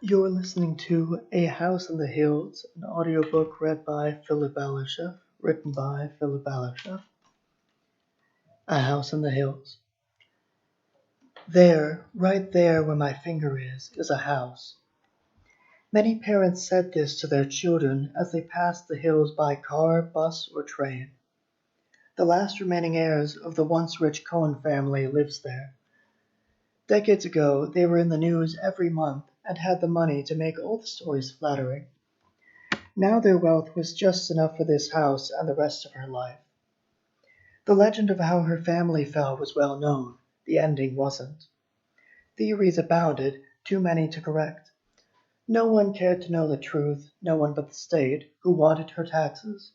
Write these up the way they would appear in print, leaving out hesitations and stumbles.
You're listening to A House in the Hills, an audiobook read by Ballerscheff, written by Ballerscheff. A House in the Hills. There, right there where my finger is a house. Many parents said this to their children as they passed the hills by car, bus, or train. The last remaining heirs of the once rich Cohen family lives there. Decades ago, they were in the news every month and had the money to make all the stories flattering. Now their wealth was just enough for this house and the rest of her life. The legend of how her family fell was well known. The ending wasn't. Theories abounded, too many to correct. No one cared to know the truth, no one but the state, who wanted her taxes.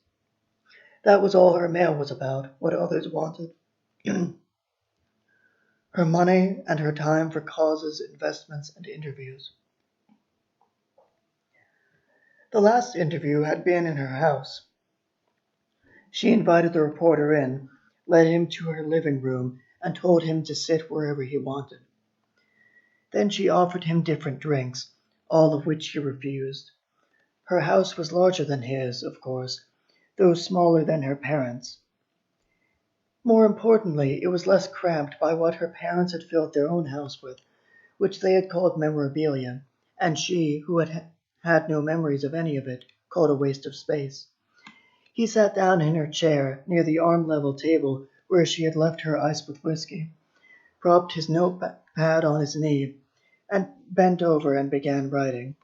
That was all her mail was about, what others wanted. Her money and her time for causes, investments, and interviews. The last interview had been in her house. She invited the reporter in, led him to her living room, and told him to sit wherever he wanted. Then she offered him different drinks, all of which he refused. Her house was larger than his, of course, though smaller than her parents'. More importantly, it was less cramped by what her parents had filled their own house with, which they had called memorabilia, and she, who had had no memories of any of it, called a waste of space. He sat down in her chair near the arm-level table where she had left her ice with whiskey, propped his notepad on his knee, and bent over and began writing.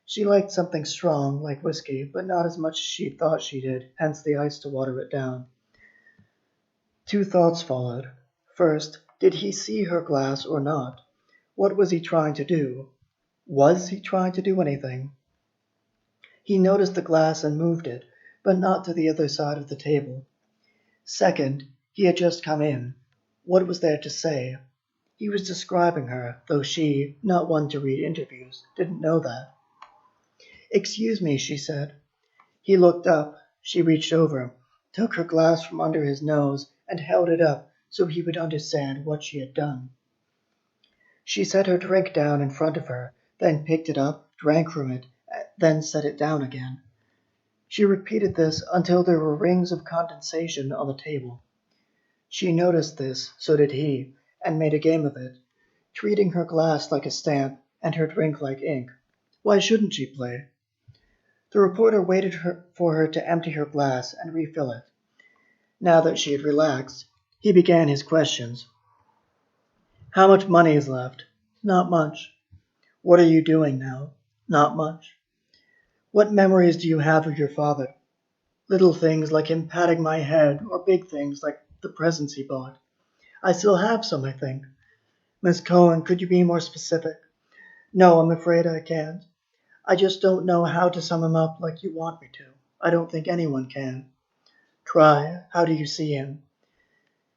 She liked something strong, like whiskey, but not as much as she thought she did, hence the ice to water it down. Two thoughts followed. First, did he see her glass or not? What was he trying to do? Was he trying to do anything? He noticed the glass and moved it, but not to the other side of the table. Second, he had just come in. What was there to say? He was describing her, though she, not one to read interviews, didn't know that. "Excuse me," she said. He looked up. She reached over, took her glass from under his nose, and held it up so he would understand what she had done. She set her drink down in front of her, then picked it up, drank from it, then set it down again. She repeated this until there were rings of condensation on the table. She noticed this, so did he, and made a game of it, treating her glass like a stamp and her drink like ink. Why shouldn't she play? The reporter waited for her to empty her glass and refill it. Now that she had relaxed, he began his questions. "How much money is left?" "Not much." "What are you doing now?" "Not much." "What memories do you have of your father?" "Little things like him patting my head, or big things like the presents he bought." "I still have some, I think." "Miss Cohen, could you be more specific?" "No, I'm afraid I can't. I just don't know how to sum him up like you want me to. I don't think anyone can." "Try. How do you see him?"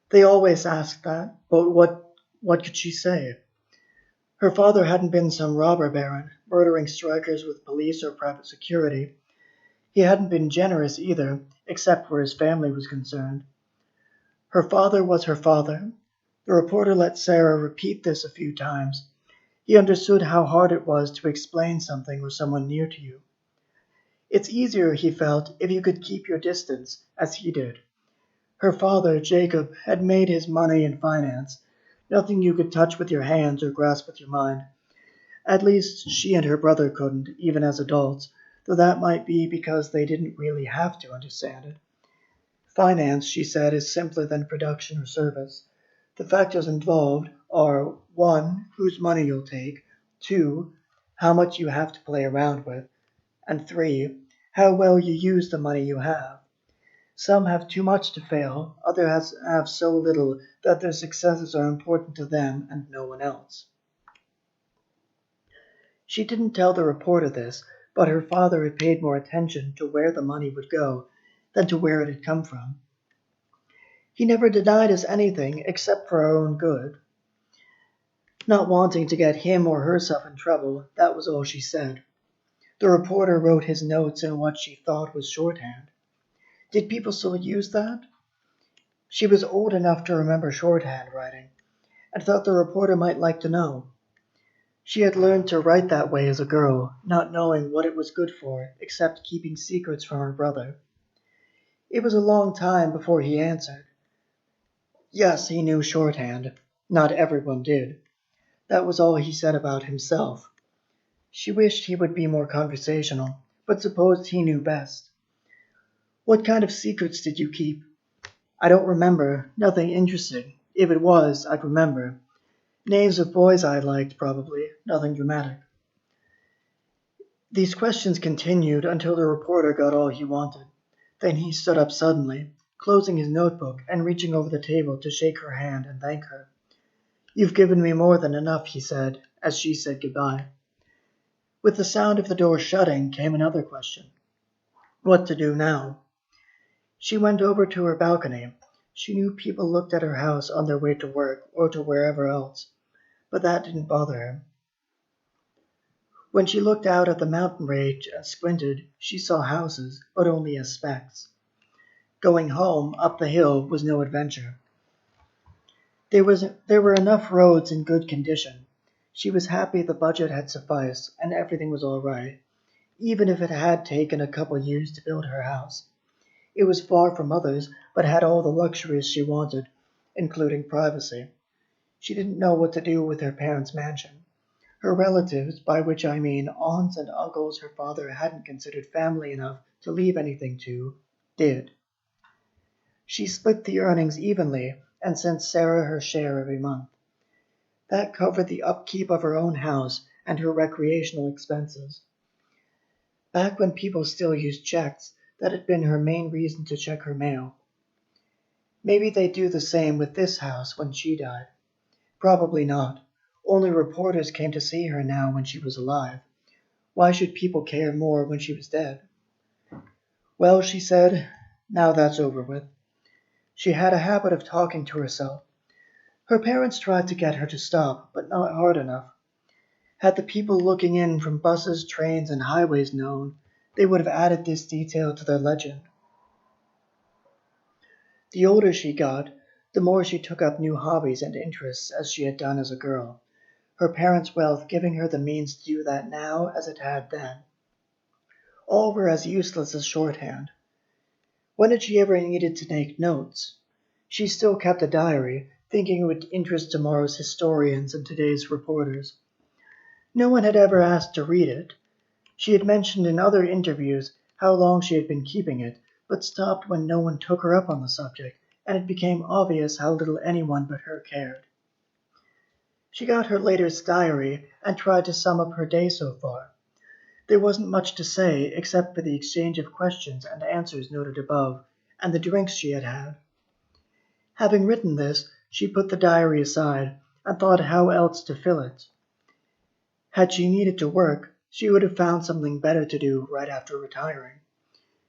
They always asked that, but what could she say? Her father hadn't been some robber baron, murdering strikers with police or private security. He hadn't been generous either, except where his family was concerned. Her father was her father. The reporter let Sarah repeat this a few times. He understood how hard it was to explain something with someone near to you. It's easier, he felt, if you could keep your distance, as he did. Her father, Jacob, had made his money in finance, nothing you could touch with your hands or grasp with your mind. At least she and her brother couldn't, even as adults, though that might be because they didn't really have to understand it. Finance, she said, is simpler than production or service. The factors involved are 1. Whose money you'll take, 2. How much you have to play around with, and 3. How well you use the money you have. Some have too much to fail, others have so little that their successes are important to them and no one else. She didn't tell the reporter this, but her father had paid more attention to where the money would go than to where it had come from. He never denied us anything except for our own good. Not wanting to get him or herself in trouble, that was all she said. The reporter wrote his notes in what she thought was shorthand. Did people still use that? She was old enough to remember shorthand writing, and thought the reporter might like to know. She had learned to write that way as a girl, not knowing what it was good for, except keeping secrets from her brother. It was a long time before he answered. Yes, he knew shorthand. Not everyone did. That was all he said about himself. She wished he would be more conversational, but supposed he knew best. What kind of secrets did you keep? I don't remember. Nothing interesting. If it was, I'd remember. Names of boys I liked, probably. Nothing dramatic. These questions continued until the reporter got all he wanted. Then he stood up suddenly, closing his notebook and reaching over the table to shake her hand and thank her. You've given me more than enough, he said, as she said goodbye. With the sound of the door shutting came another question. What to do now? She went over to her balcony. She knew people looked at her house on their way to work or to wherever else, but that didn't bother her. When she looked out at the mountain range and squinted, she saw houses, but only as specks. Going home, up the hill, was no adventure. There were enough roads in good condition. She was happy the budget had sufficed and everything was all right, even if it had taken a couple years to build her house. It was far from others, but had all the luxuries she wanted, including privacy. She didn't know what to do with her parents' mansion. Her relatives, by which I mean aunts and uncles her father hadn't considered family enough to leave anything to, did. She split the earnings evenly and sent Sarah her share every month. That covered the upkeep of her own house and her recreational expenses. Back when people still used checks, that had been her main reason to check her mail. Maybe they'd do the same with this house when she died. Probably not. Only reporters came to see her now when she was alive. Why should people care more when she was dead? Well, she said, now that's over with. She had a habit of talking to herself. Her parents tried to get her to stop, but not hard enough. Had the people looking in from buses, trains, and highways known, they would have added this detail to their legend. The older she got, the more she took up new hobbies and interests as she had done as a girl, her parents' wealth giving her the means to do that now as it had then. All were as useless as shorthand. When had she ever needed to make notes? She still kept a diary, thinking it would interest tomorrow's historians and today's reporters. No one had ever asked to read it. She had mentioned in other interviews how long she had been keeping it, but stopped when no one took her up on the subject, and it became obvious how little anyone but her cared. She got her latest diary and tried to sum up her day so far. There wasn't much to say except for the exchange of questions and answers noted above, and the drinks she had had. Having written this, she put the diary aside and thought how else to fill it. Had she needed to work, she would have found something better to do right after retiring.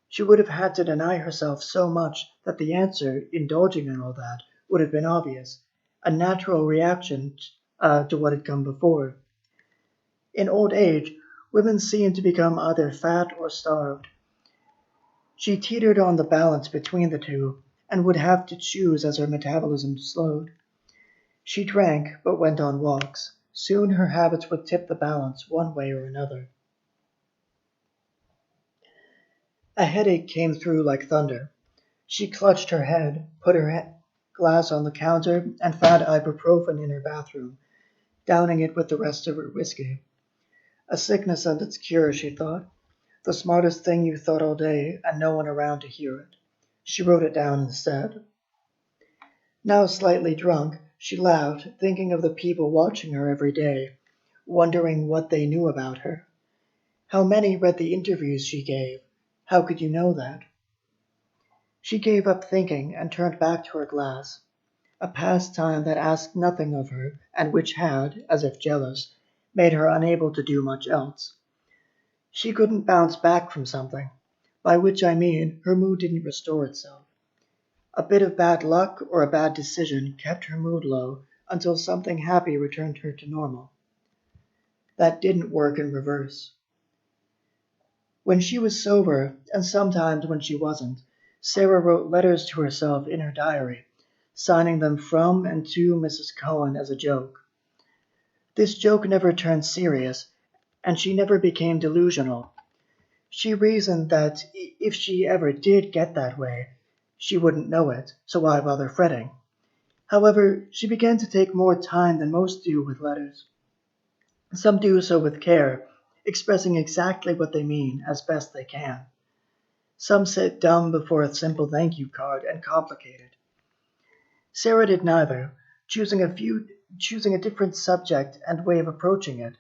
She would have had to deny herself so much that the answer, indulging in all that, would have been obvious, a natural reaction to what had come before. In old age, women seemed to become either fat or starved. She teetered on the balance between the two, and would have to choose as her metabolism slowed. She drank, but went on walks. Soon her habits would tip the balance one way or another. A headache came through like thunder. She clutched her head, put her glass on the counter, and found ibuprofen in her bathroom, downing it with the rest of her whiskey. A sickness and its cure, she thought. The smartest thing you thought all day, and no one around to hear it. She wrote it down instead. Now slightly drunk, she laughed, thinking of the people watching her every day, wondering what they knew about her. How many read the interviews she gave? How could you know that? She gave up thinking and turned back to her glass, a pastime that asked nothing of her and which had, as if jealous, made her unable to do much else. She couldn't bounce back from something, by which I mean her mood didn't restore itself. A bit of bad luck or a bad decision kept her mood low until something happy returned her to normal. That didn't work in reverse. When she was sober, and sometimes when she wasn't, Sarah wrote letters to herself in her diary, signing them from and to Mrs. Cohen as a joke. This joke never turned serious, and she never became delusional. She reasoned that if she ever did get that way, she wouldn't know it, so why bother fretting? However, she began to take more time than most do with letters. Some do so with care, expressing exactly what they mean as best they can. Some sit dumb before a simple thank you card and complicate it. Sarah did neither, choosing a different subject and way of approaching it,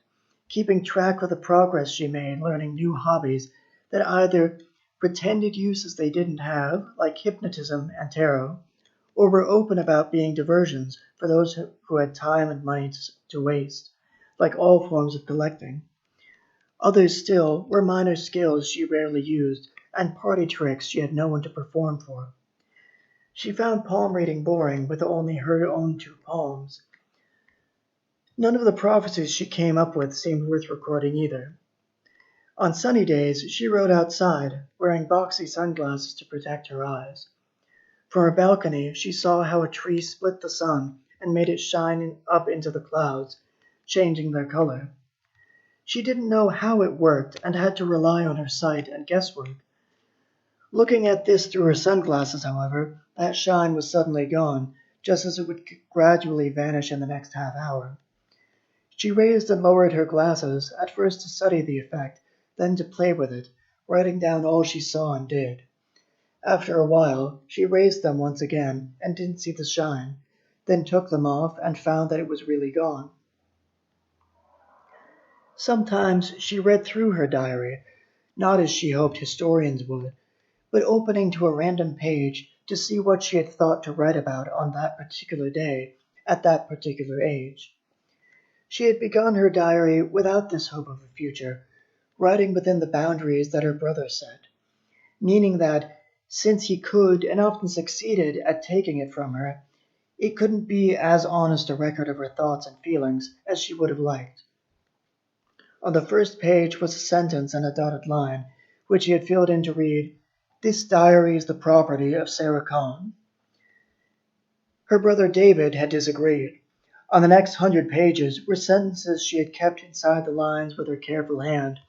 keeping track of the progress she made learning new hobbies that either pretended uses they didn't have, like hypnotism and tarot, or were open about being diversions for those who had time and money to waste, like all forms of collecting. Others still were minor skills she rarely used, and party tricks she had no one to perform for. She found palm reading boring with only her own two palms. None of the prophecies she came up with seemed worth recording either. On sunny days, she rode outside, wearing boxy sunglasses to protect her eyes. From her balcony, she saw how a tree split the sun and made it shine up into the clouds, changing their color. She didn't know how it worked and had to rely on her sight and guesswork. Looking at this through her sunglasses, however, that shine was suddenly gone, just as it would gradually vanish in the next half hour. She raised and lowered her glasses, at first to study the effect, then to play with it, writing down all she saw and did. After a while, she raised them once again and didn't see the shine, then took them off and found that it was really gone. Sometimes she read through her diary, not as she hoped historians would, but opening to a random page to see what she had thought to write about on that particular day, at that particular age. She had begun her diary without this hope of a future, writing within the boundaries that her brother set, meaning that, since he could and often succeeded at taking it from her, it couldn't be as honest a record of her thoughts and feelings as she would have liked. On the first page was a sentence and a dotted line, which he had filled in to read, "This diary is the property of Sarah Cohn." Her brother David had disagreed. On the next 100 pages were sentences she had kept inside the lines with her careful hand,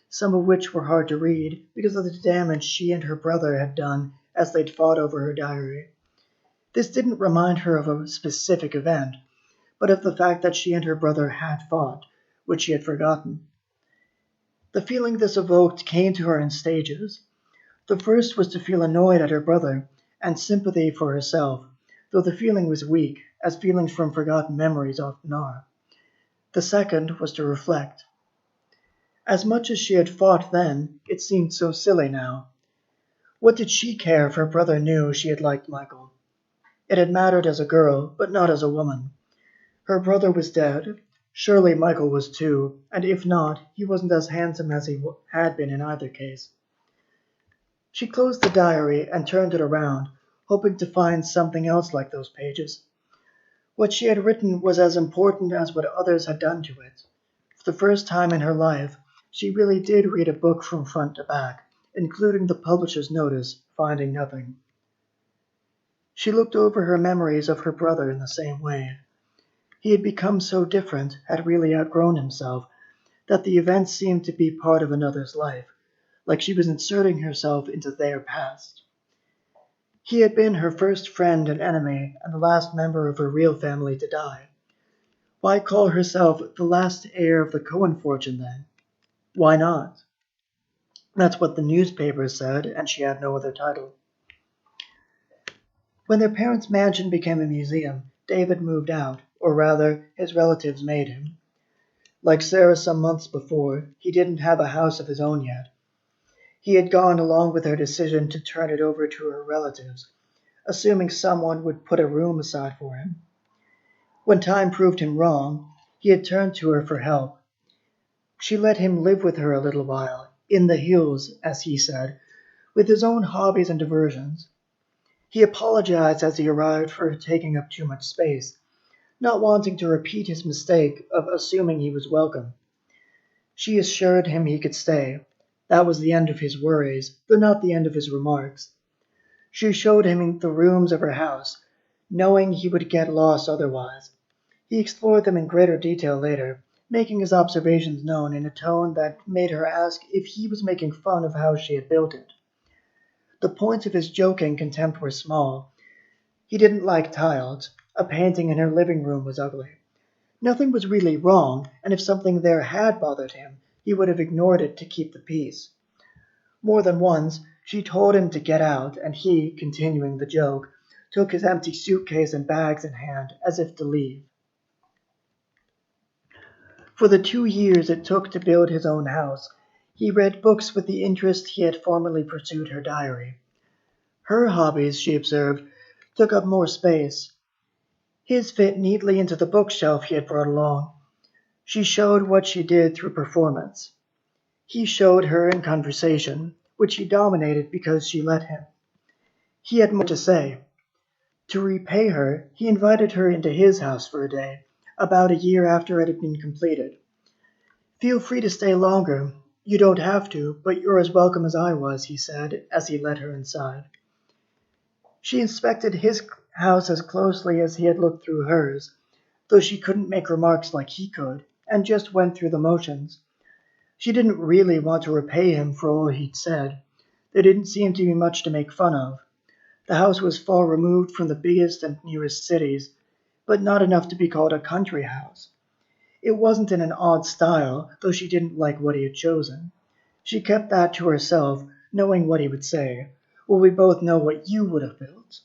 some of which were hard to read because of the damage she and her brother had done as they'd fought over her diary. This didn't remind her of a specific event, but of the fact that she and her brother had fought, which she had forgotten. The feeling this evoked came to her in stages. The first was to feel annoyed at her brother and sympathy for herself, though the feeling was weak, as feelings from forgotten memories often are. The second was to reflect. As much as she had fought then, it seemed so silly now. What did she care if her brother knew she had liked Michael? It had mattered as a girl, but not as a woman. Her brother was dead. Surely Michael was too, and if not, he wasn't as handsome as he had been in either case. She closed the diary and turned it around, hoping to find something else like those pages. What she had written was as important as what others had done to it. For the first time in her life, she really did read a book from front to back, including the publisher's notice, finding nothing. She looked over her memories of her brother in the same way. He had become so different, had really outgrown himself, that the events seemed to be part of another's life, like she was inserting herself into their past. He had been her first friend and enemy, and the last member of her real family to die. Why call herself the last heir of the Cohen fortune then? Why not? That's what the newspapers said, and she had no other title. When their parents' mansion became a museum, David moved out, or rather, his relatives made him. Like Sarah some months before, he didn't have a house of his own yet. He had gone along with her decision to turn it over to her relatives, assuming someone would put a room aside for him. When time proved him wrong, he had turned to her for help. She let him live with her a little while, in the hills, as he said, with his own hobbies and diversions. He apologized as he arrived for taking up too much space, not wanting to repeat his mistake of assuming he was welcome. She assured him he could stay. That was the end of his worries, though not the end of his remarks. She showed him the rooms of her house, knowing he would get lost otherwise. He explored them in greater detail later, making his observations known in a tone that made her ask if he was making fun of how she had built it. The points of his joking contempt were small. He didn't like tiles. A painting in her living room was ugly. Nothing was really wrong, and if something there had bothered him, he would have ignored it to keep the peace. More than once, she told him to get out, and he, continuing the joke, took his empty suitcase and bags in hand as if to leave. For the 2 years it took to build his own house, he read books with the interest he had formerly pursued her diary. Her hobbies, she observed, took up more space. His fit neatly into the bookshelf he had brought along. She showed what she did through performance. He showed her in conversation, which he dominated because she let him. He had more to say. To repay her, he invited her into his house for a day, about a year after it had been completed. Feel free to stay longer. You don't have to, but you're as welcome as I was, he said, as he led her inside. She inspected his house as closely as he had looked through hers, though she couldn't make remarks like he could, and just went through the motions. She didn't really want to repay him for all he'd said. There didn't seem to be much to make fun of. The house was far removed from the biggest and nearest cities, but not enough to be called a country house. It wasn't in an odd style, though she didn't like what he had chosen. She kept that to herself, knowing what he would say. Well, we both know what you would have built.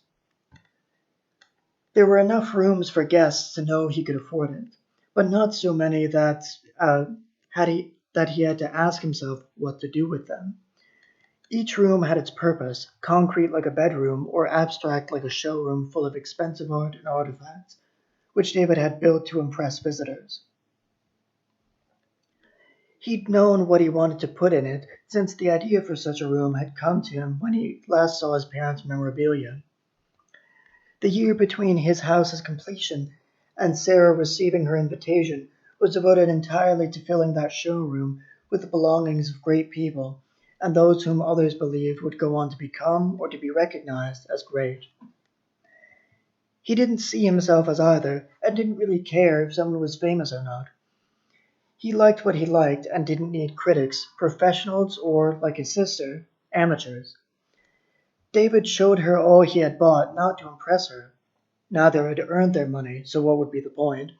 There were enough rooms for guests to know he could afford it, but not so many that he had to ask himself what to do with them. Each room had its purpose, concrete like a bedroom, or abstract like a showroom full of expensive art and artifacts, which David had built to impress visitors. He'd known what he wanted to put in it since the idea for such a room had come to him when he last saw his parents' memorabilia. The year between his house's completion and Sarah receiving her invitation was devoted entirely to filling that showroom with the belongings of great people and those whom others believed would go on to become or to be recognized as great. He didn't see himself as either, and didn't really care if someone was famous or not. He liked what he liked and didn't need critics, professionals, or, like his sister, amateurs. David showed her all he had bought not to impress her. Neither had earned their money, so what would be the point?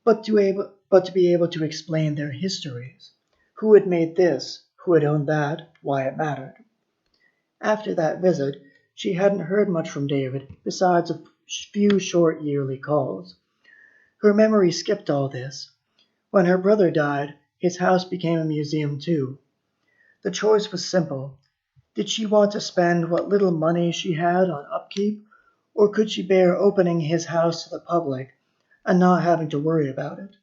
But to be able to explain their histories. Who had made this? Who had owned that? Why it mattered. After that visit, she hadn't heard much from David, besides a few short yearly calls. Her memory skipped all this. When her brother died, his house became a museum too. The choice was simple. Did she want to spend what little money she had on upkeep, or could she bear opening his house to the public and not having to worry about it?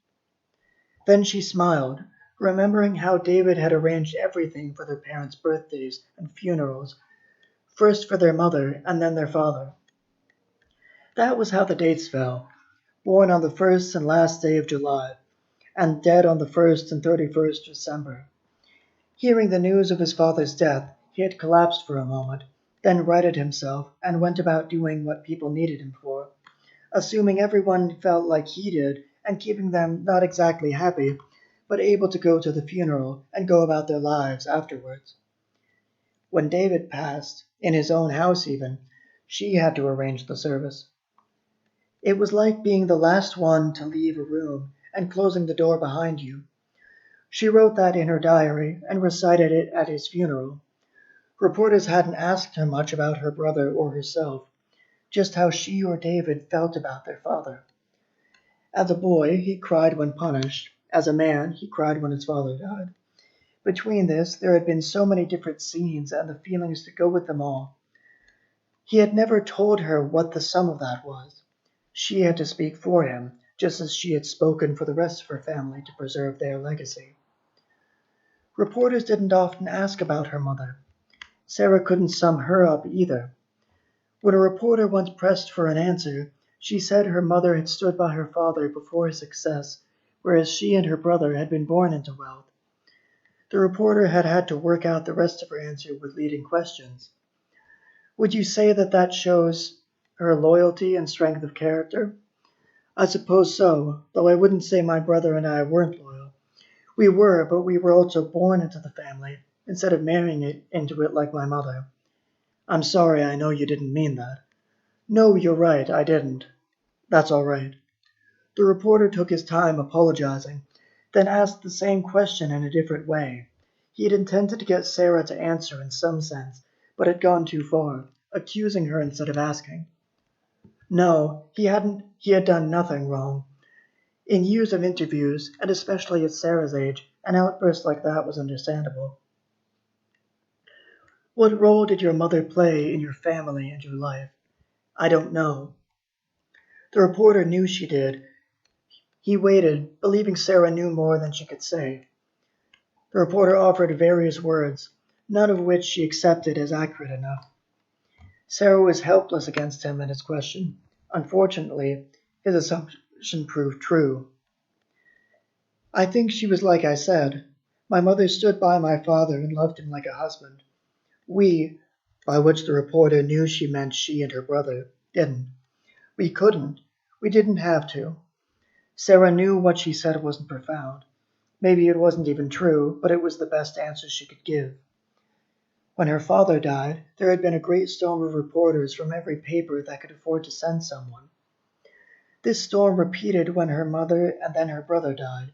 Then she smiled, remembering how David had arranged everything for their parents' birthdays and funerals, first for their mother and then their father. That was how the dates fell, born on the first and last day of July, and dead on the 1st and 31st December. Hearing the news of his father's death, he had collapsed for a moment, then righted himself and went about doing what people needed him for, assuming everyone felt like he did and keeping them not exactly happy, but able to go to the funeral and go about their lives afterwards. When David passed, in his own house even, she had to arrange the service. It was like being the last one to leave a room and closing the door behind you. She wrote that in her diary and recited it at his funeral. Reporters hadn't asked her much about her brother or herself, just how she or David felt about their father. As a boy, he cried when punished. As a man, he cried when his father died. Between this, there had been so many different scenes and the feelings to go with them all. He had never told her what the sum of that was. She had to speak for him, just as she had spoken for the rest of her family to preserve their legacy. Reporters didn't often ask about her mother. Sarah couldn't sum her up either. When a reporter once pressed for an answer, she said her mother had stood by her father before his success, whereas she and her brother had been born into wealth. The reporter had had to work out the rest of her answer with leading questions. Would you say that shows her loyalty and strength of character? I suppose so, though I wouldn't say my brother and I weren't loyal. We were, but we were also born into the family, instead of marrying into it like my mother. I'm sorry, I know you didn't mean that. No, you're right, I didn't. That's all right. The reporter took his time apologizing, then asked the same question in a different way. He had intended to get Sarah to answer in some sense, but had gone too far, accusing her instead of asking. No, he hadn't. He had done nothing wrong. In years of interviews, and especially at Sarah's age, an outburst like that was understandable. What role did your mother play in your family and your life? I don't know. The reporter knew she did. He waited, believing Sarah knew more than she could say. The reporter offered various words, none of which she accepted as accurate enough. Sarah was helpless against him and his question. Unfortunately, his assumption proved true. I think she was like I said. My mother stood by my father and loved him like a husband. We, by which the reporter knew she meant she and her brother, didn't. We couldn't. We didn't have to. Sarah knew what she said wasn't profound. Maybe it wasn't even true, but it was the best answer she could give. When her father died, there had been a great storm of reporters from every paper that could afford to send someone. This storm repeated when her mother and then her brother died,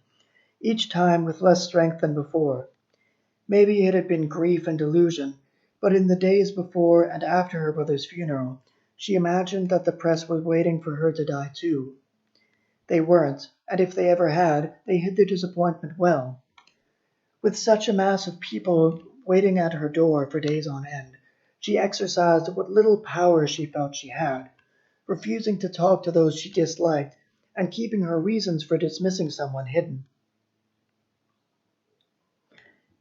each time with less strength than before. Maybe it had been grief and delusion, but in the days before and after her brother's funeral, she imagined that the press was waiting for her to die too. They weren't, and if they ever had, they hid their disappointment well. With such a mass of people waiting at her door for days on end, she exercised what little power she felt she had, refusing to talk to those she disliked and keeping her reasons for dismissing someone hidden.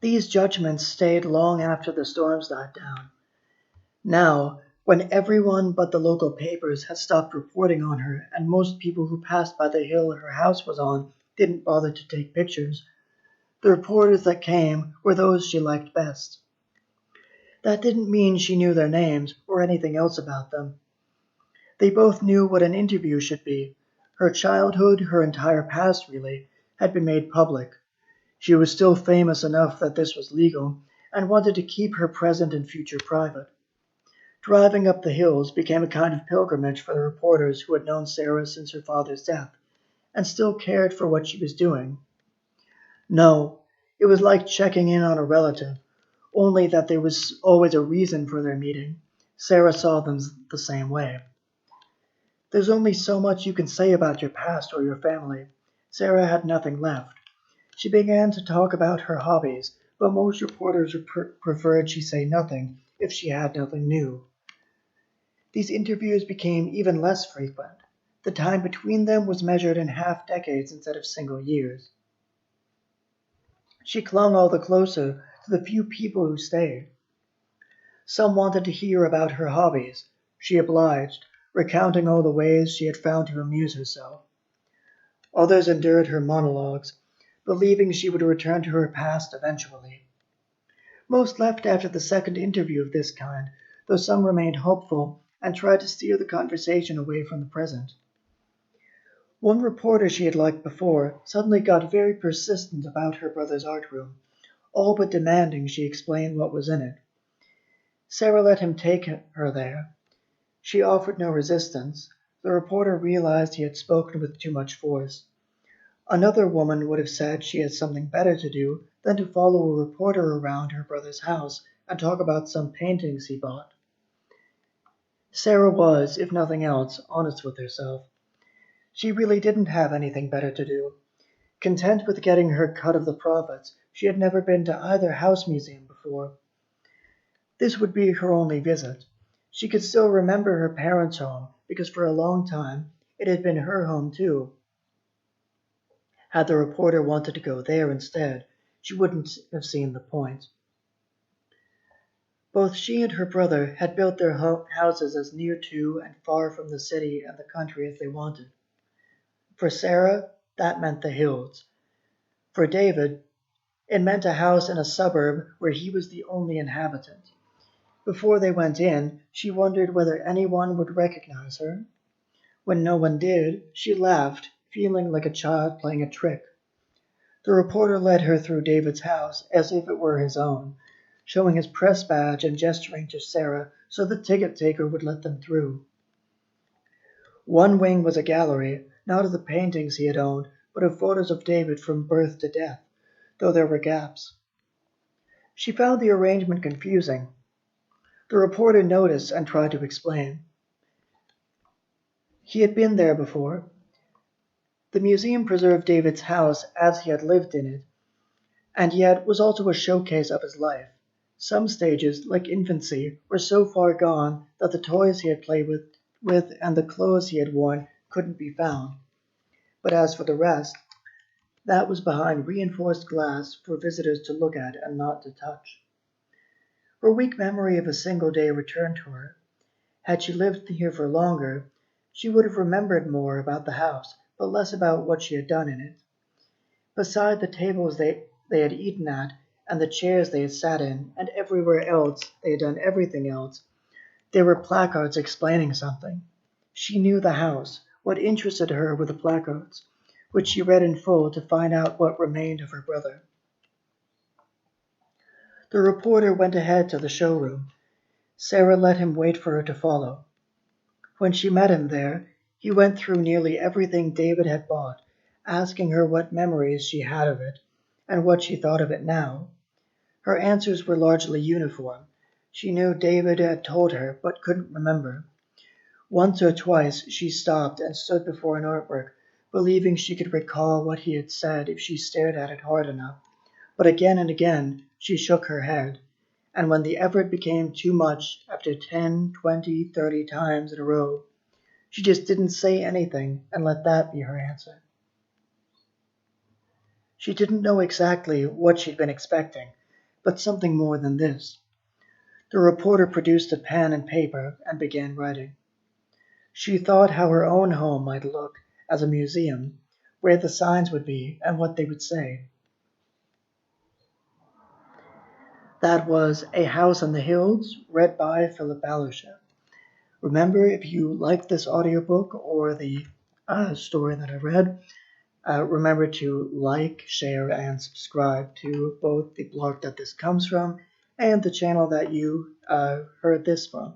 These judgments stayed long after the storms died down. Now, when everyone but the local papers had stopped reporting on her and most people who passed by the hill her house was on didn't bother to take pictures, the reporters that came were those she liked best. That didn't mean she knew their names or anything else about them. They both knew what an interview should be. Her childhood, her entire past really, had been made public. She was still famous enough that this was legal, and wanted to keep her present and future private. Driving up the hills became a kind of pilgrimage for the reporters who had known Sarah since her father's death, and still cared for what she was doing. No, it was like checking in on a relative, only that there was always a reason for their meeting. Sarah saw them the same way. There's only so much you can say about your past or your family. Sarah had nothing left. She began to talk about her hobbies, but most reporters preferred she say nothing if she had nothing new. These interviews became even less frequent. The time between them was measured in half decades instead of single years. She clung all the closer to the few people who stayed. Some wanted to hear about her hobbies. She obliged, recounting all the ways she had found to amuse herself. Others endured her monologues, believing she would return to her past eventually. Most left after the second interview of this kind, though some remained hopeful and tried to steer the conversation away from the present. One reporter she had liked before suddenly got very persistent about her brother's art room, all but demanding she explain what was in it. Sarah let him take her there. She offered no resistance. The reporter realized he had spoken with too much force. Another woman would have said she had something better to do than to follow a reporter around her brother's house and talk about some paintings he bought. Sarah was, if nothing else, honest with herself. She really didn't have anything better to do. Content with getting her cut of the profits, she had never been to either house museum before. This would be her only visit. She could still remember her parents' home, because for a long time it had been her home too. Had the reporter wanted to go there instead, she wouldn't have seen the point. Both she and her brother had built their houses as near to and far from the city and the country as they wanted. For Sarah, that meant the hills. For David, it meant a house in a suburb where he was the only inhabitant. Before they went in, she wondered whether anyone would recognize her. When no one did, she laughed, feeling like a child playing a trick. The reporter led her through David's house as if it were his own, showing his press badge and gesturing to Sarah so the ticket taker would let them through. One wing was a gallery, not of the paintings he had owned, but of photos of David from birth to death, though there were gaps. She found the arrangement confusing. The reporter noticed and tried to explain. He had been there before. The museum preserved David's house as he had lived in it, and yet was also a showcase of his life. Some stages, like infancy, were so far gone that the toys he had played with and the clothes he had worn couldn't be found. But as for the rest, that was behind reinforced glass for visitors to look at and not to touch. Her weak memory of a single day returned to her. Had she lived here for longer, she would have remembered more about the house, but less about what she had done in it. Beside the tables they had eaten at, and the chairs they had sat in, and everywhere else they had done everything else, there were placards explaining something. She knew the house. What interested her were the placards, which she read in full to find out what remained of her brother. The reporter went ahead to the showroom. Sarah let him wait for her to follow. When she met him there, he went through nearly everything David had bought, asking her what memories she had of it, and what she thought of it now. Her answers were largely uniform. She knew David had told her, but couldn't remember. Once or twice she stopped and stood before an artwork, believing she could recall what he had said if she stared at it hard enough. But again and again she shook her head, and when the effort became too much after 10, 20, 30 times in a row, she just didn't say anything and let that be her answer. She didn't know exactly what she'd been expecting, but something more than this. The reporter produced a pen and paper and began writing. She thought how her own home might look as a museum, where the signs would be and what they would say. That was A House on the Hills, read by Philip Ballerscheff. Remember, if you like this audiobook or the story that I read, remember to like, share, and subscribe to both the blog that this comes from and the channel that you heard this from.